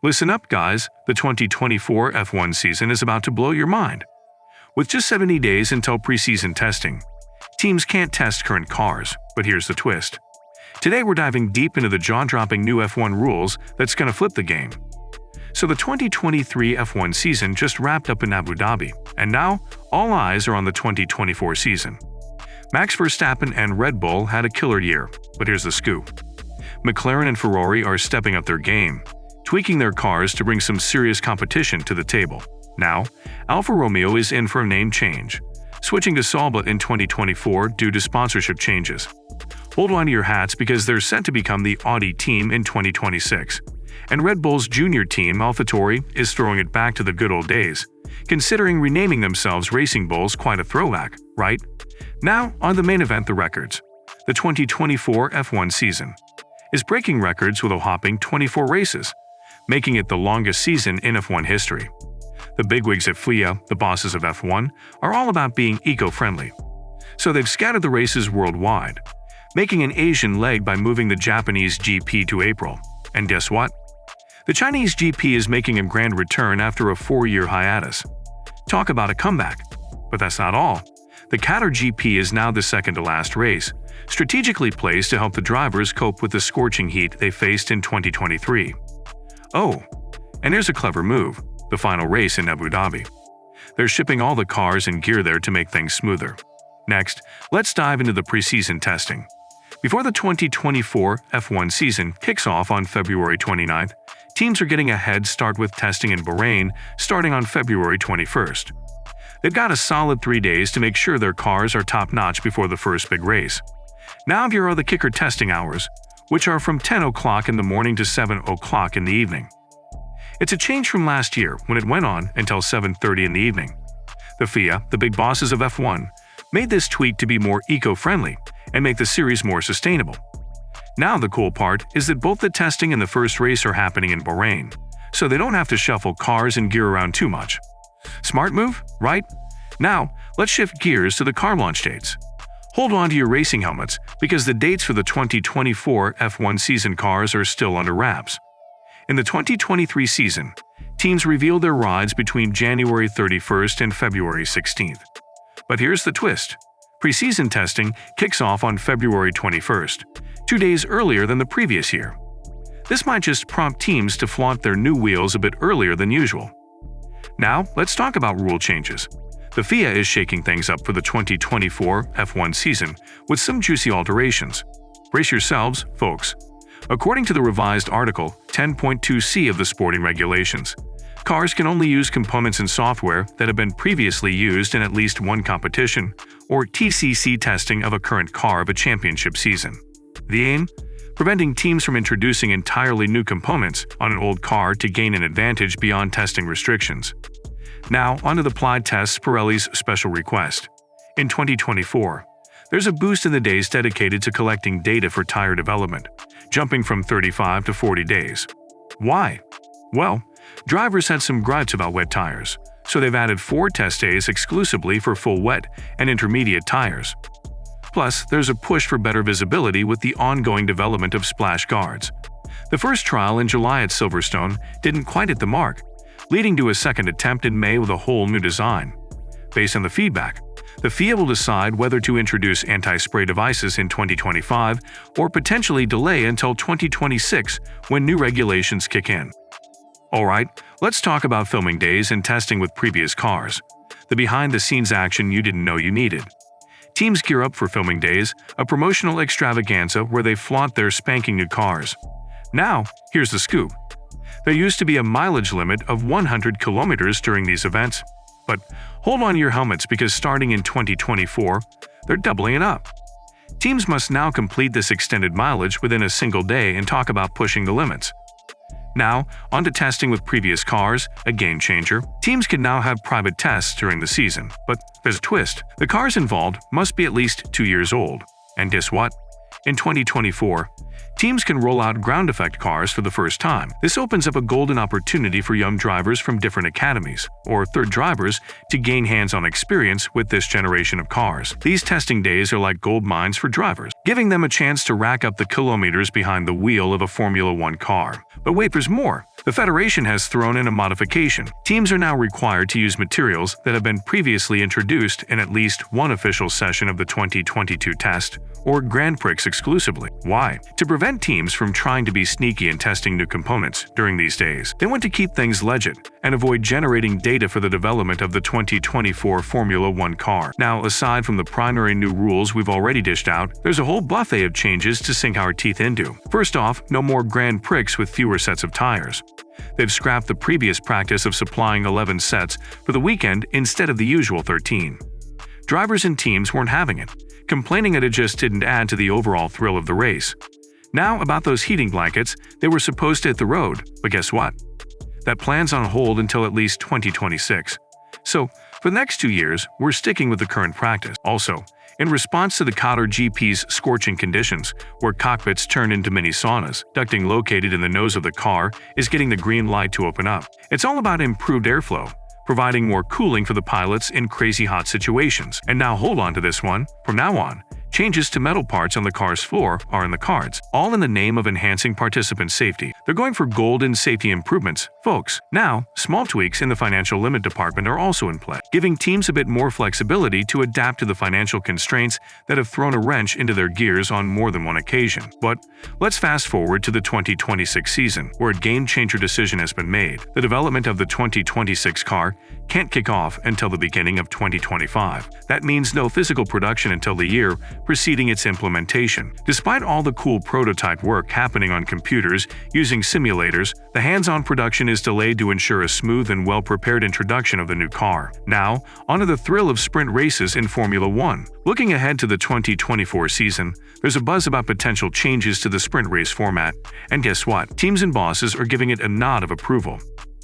Listen up, guys. The 2024 F1 season is about to blow your mind. With just 70 days until preseason testing, teams can't test current cars, but here's the twist. Today we're diving deep into the jaw-dropping new F1 rules that's gonna flip the game. So the 2023 F1 season just wrapped up in Abu Dhabi, and now all eyes are on the 2024 season. Max Verstappen and Red Bull had a killer year, but here's the scoop. McLaren and Ferrari are stepping up their game, tweaking their cars to bring some serious competition to the table. Now, Alfa Romeo is in for a name change, switching to Sauber in 2024 due to sponsorship changes. Hold on to your hats because they're set to become the Audi team in 2026. And Red Bull's junior team, AlphaTauri, is throwing it back to the good old days, considering renaming themselves Racing Bulls quite a throwback, right? Now, on the main event, the records. The 2024 F1 season is breaking records with a whopping 24 races, making it the longest season in F1 history. The bigwigs at FIA, the bosses of F1, are all about being eco-friendly. So they've scattered the races worldwide, making an Asian leg by moving the Japanese GP to April. And guess what? The Chinese GP is making a grand return after a 4-year hiatus. Talk about a comeback. But that's not all. The Qatar GP is now the second-to-last race, strategically placed to help the drivers cope with the scorching heat they faced in 2023. Oh, and here's a clever move, the final race in Abu Dhabi. They're shipping all the cars and gear there to make things smoother. Next, let's dive into the preseason testing. Before the 2024 F1 season kicks off on February 29th, teams are getting a head start with testing in Bahrain starting on February 21st. They've got a solid 3 days to make sure their cars are top-notch before the first big race. Now here are the kicker testing hours, which are from 10 o'clock in the morning to 7 o'clock in the evening. It's a change from last year when it went on until 7:30 in the evening. The FIA, the big bosses of F1, made this tweak to be more eco-friendly and make the series more sustainable. Now the cool part is that both the testing and the first race are happening in Bahrain, so they don't have to shuffle cars and gear around too much. Smart move, right? Now, let's shift gears to the car launch dates. Hold on to your racing helmets because the dates for the 2024 F1 season cars are still under wraps. In the 2023 season, teams revealed their rides between January 31st and February 16th. But here's the twist. Preseason testing kicks off on February 21st, 2 days earlier than the previous year. This might just prompt teams to flaunt their new wheels a bit earlier than usual. Now, let's talk about rule changes. The FIA is shaking things up for the 2024 F1 season with some juicy alterations. Brace yourselves, folks. According to the revised Article 10.2c of the sporting regulations, cars can only use components and software that have been previously used in at least one competition or TCC testing of a current car of a championship season. The aim? Preventing teams from introducing entirely new components on an old car to gain an advantage beyond testing restrictions. Now, onto the applied tests, Pirelli's special request. In 2024, there's a boost in the days dedicated to collecting data for tire development, jumping from 35 to 40 days. Why? Well, drivers had some gripes about wet tires, so they've added 4 test days exclusively for full wet and intermediate tires. Plus, there's a push for better visibility with the ongoing development of splash guards. The first trial in July at Silverstone didn't quite hit the mark, leading to a second attempt in May with a whole new design. Based on the feedback, the FIA will decide whether to introduce anti-spray devices in 2025 or potentially delay until 2026 when new regulations kick in. Alright, let's talk about filming days and testing with previous cars. The behind-the-scenes action you didn't know you needed. Teams gear up for filming days, a promotional extravaganza where they flaunt their spanking new cars. Now, here's the scoop. There used to be a mileage limit of 100 kilometers during these events. But hold on to your helmets because starting in 2024, they're doubling it up. Teams must now complete this extended mileage within a single day and talk about pushing the limits. Now, on to testing with previous cars, a game changer. Teams can now have private tests during the season, but there's a twist. The cars involved must be at least 2 years old. And guess what? In 2024, teams can roll out ground effect cars for the first time. This opens up a golden opportunity for young drivers from different academies, or third drivers, to gain hands-on experience with this generation of cars. These testing days are like gold mines for drivers, giving them a chance to rack up the kilometers behind the wheel of a Formula One car. But wait, there's more. The Federation has thrown in a modification. Teams are now required to use materials that have been previously introduced in at least one official session of the 2022 test, or Grand Prix exclusively. Why? To prevent teams from trying to be sneaky and testing new components during these days. They want to keep things legit and avoid generating data for the development of the 2024 Formula One car. Now, aside from the primary new rules we've already dished out, there's a whole buffet of changes to sink our teeth into. First off, no more Grand Prix with fewer sets of tires. They've scrapped the previous practice of supplying 11 sets for the weekend instead of the usual 13. Drivers and teams weren't having it, complaining that it just didn't add to the overall thrill of the race. Now, about those heating blankets, they were supposed to hit the road, but guess what? That plan's on hold until at least 2026. So, for the next 2 years, we're sticking with the current practice. Also, in response to the Qatar GP's scorching conditions, where cockpits turn into mini saunas, ducting located in the nose of the car is getting the green light to open up. It's all about improved airflow, providing more cooling for the pilots in crazy hot situations. And now hold on to this one. From now on, changes to metal parts on the car's floor are in the cards, all in the name of enhancing participant safety. They're going for golden safety improvements, folks. Now, small tweaks in the financial limit department are also in play, giving teams a bit more flexibility to adapt to the financial constraints that have thrown a wrench into their gears on more than one occasion. But let's fast forward to the 2026 season, where a game-changer decision has been made. The development of the 2026 car can't kick off until the beginning of 2025. That means no physical production until the year preceding its implementation. Despite all the cool prototype work happening on computers using simulators, the hands-on production is delayed to ensure a smooth and well-prepared introduction of the new car. Now, onto the thrill of sprint races in Formula One. Looking ahead to the 2024 season, there's a buzz about potential changes to the sprint race format, and guess what? Teams and bosses are giving it a nod of approval.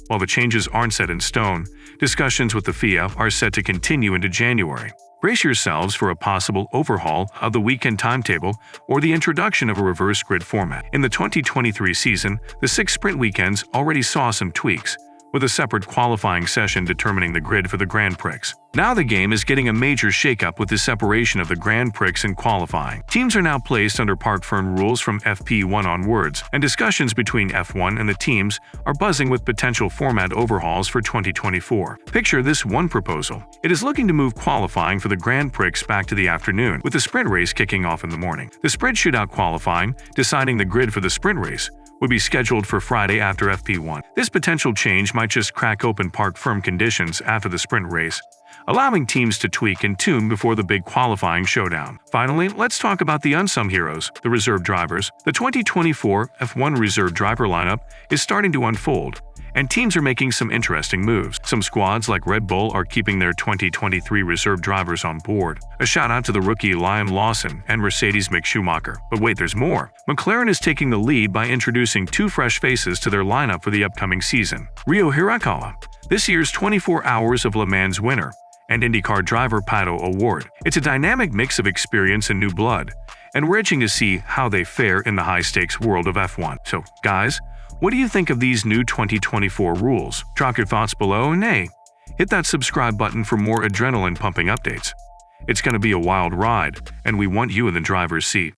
While the changes aren't set in stone, discussions with the FIA are set to continue into January. Brace yourselves for a possible overhaul of the weekend timetable or the introduction of a reverse grid format. In the 2023 season, the 6 sprint weekends already saw some tweaks, with a separate qualifying session determining the grid for the Grand Prix. Now the game is getting a major shakeup with the separation of the Grand Prix and qualifying. Teams are now placed under park firm rules from FP1 onwards, and discussions between F1 and the teams are buzzing with potential format overhauls for 2024. Picture this one proposal. It is looking to move qualifying for the Grand Prix back to the afternoon, with the sprint race kicking off in the morning. The sprint shootout qualifying, deciding the grid for the sprint race, would be scheduled for Friday after FP1. This potential change might just crack open park firm conditions after the sprint race, allowing teams to tweak and tune before the big qualifying showdown. Finally, let's talk about the unsung heroes, the reserve drivers. The 2024 F1 reserve driver lineup is starting to unfold, and teams are making some interesting moves. Some squads like Red Bull are keeping their 2023 reserve drivers on board. A shout out to the rookie Liam Lawson and Mercedes Mick Schumacher. But wait, there's more. McLaren is taking the lead by introducing 2 fresh faces to their lineup for the upcoming season. Ryo Hirakawa, this year's 24 Hours of Le Mans winner, and IndyCar driver Pato O'Ward. It's a dynamic mix of experience and new blood, and we're itching to see how they fare in the high-stakes world of F1. So, guys, what do you think of these new 2024 rules? Drop your thoughts below and hey, hit that subscribe button for more adrenaline-pumping updates. It's going to be a wild ride, and we want you in the driver's seat.